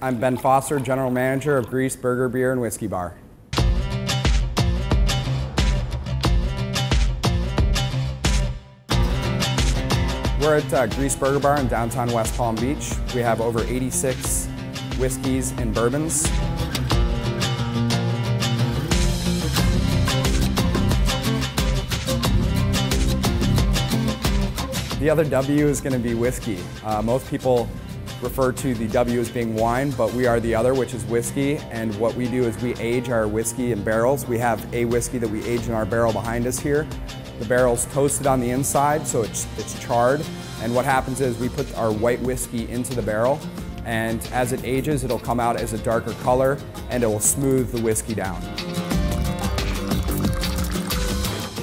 I'm Ben Foster, General Manager of Grease Burger Beer and Whiskey Bar. We're at Grease Burger Bar in downtown West Palm Beach. We have over 86 whiskeys and bourbons. The other W is going to be whiskey. Most people refer to the W as being wine, but we are the other, which is whiskey. And what we do is we age our whiskey in barrels. We have a whiskey that we age in our barrel behind us here. The barrel's toasted on the inside, so it's charred. And what happens is we put our white whiskey into the barrel, and as it ages, it'll come out as a darker color, and it will smooth the whiskey down.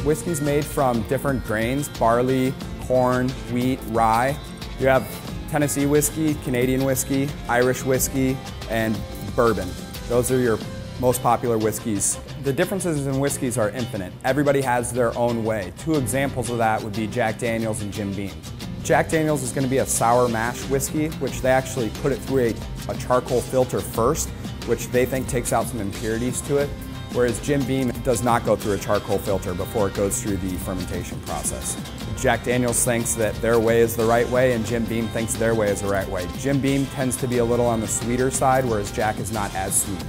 Whiskey's made from different grains: barley, corn, wheat, rye. You have Tennessee whiskey, Canadian whiskey, Irish whiskey, and bourbon. Those are your most popular whiskeys. The differences in whiskeys are infinite. Everybody has their own way. Two examples of that would be Jack Daniel's and Jim Beam. Jack Daniel's is going to be a sour mash whiskey, which they actually put it through a charcoal filter first, which they think takes out some impurities to it, whereas Jim Beam does not go through a charcoal filter before it goes through the fermentation process. Jack Daniel's thinks that their way is the right way, and Jim Beam thinks their way is the right way. Jim Beam tends to be a little on the sweeter side, whereas Jack is not as sweet.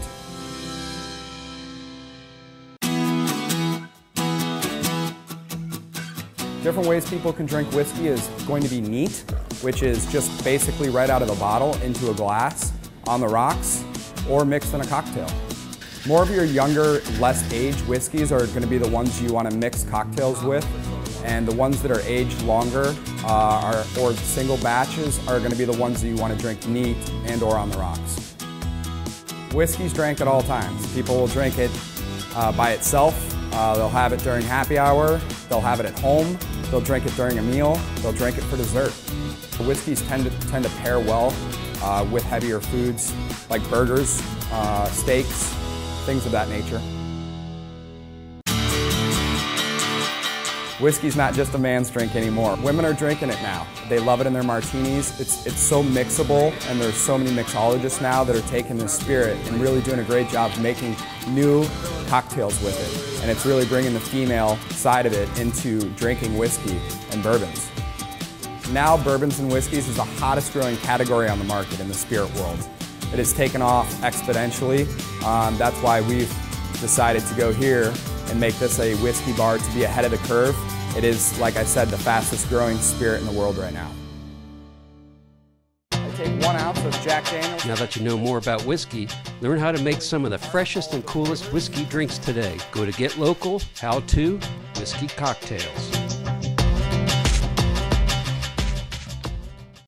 Different ways people can drink whiskey is going to be neat, which is just basically right out of the bottle into a glass, on the rocks, or mixed in a cocktail. More of your younger, less aged whiskeys are going to be the ones you want to mix cocktails with, and the ones that are aged longer or single batches are going to be the ones that you want to drink neat and or on the rocks. Whiskey's drank at all times. People will drink it by itself. They'll have it during happy hour. They'll have it at home. They'll drink it during a meal. They'll drink it for dessert. Whiskeys tend to pair well with heavier foods like burgers, steaks, things of that nature. Whiskey's not just a man's drink anymore. Women are drinking it now. They love it in their martinis. It's so mixable, and there's so many mixologists now that are taking this spirit and really doing a great job making new cocktails with it. And it's really bringing the female side of it into drinking whiskey and bourbons. Now bourbons and whiskeys is the hottest growing category on the market in the spirit world. It has taken off exponentially. That's why we've decided to go here and make this a whiskey bar to be ahead of the curve. It is, like I said, the fastest growing spirit in the world right now. I take 1 ounce of Jack Daniel's. Now that you know more about whiskey, learn how to make some of the freshest and coolest whiskey drinks today. Go to Get Local, How To, Whiskey Cocktails.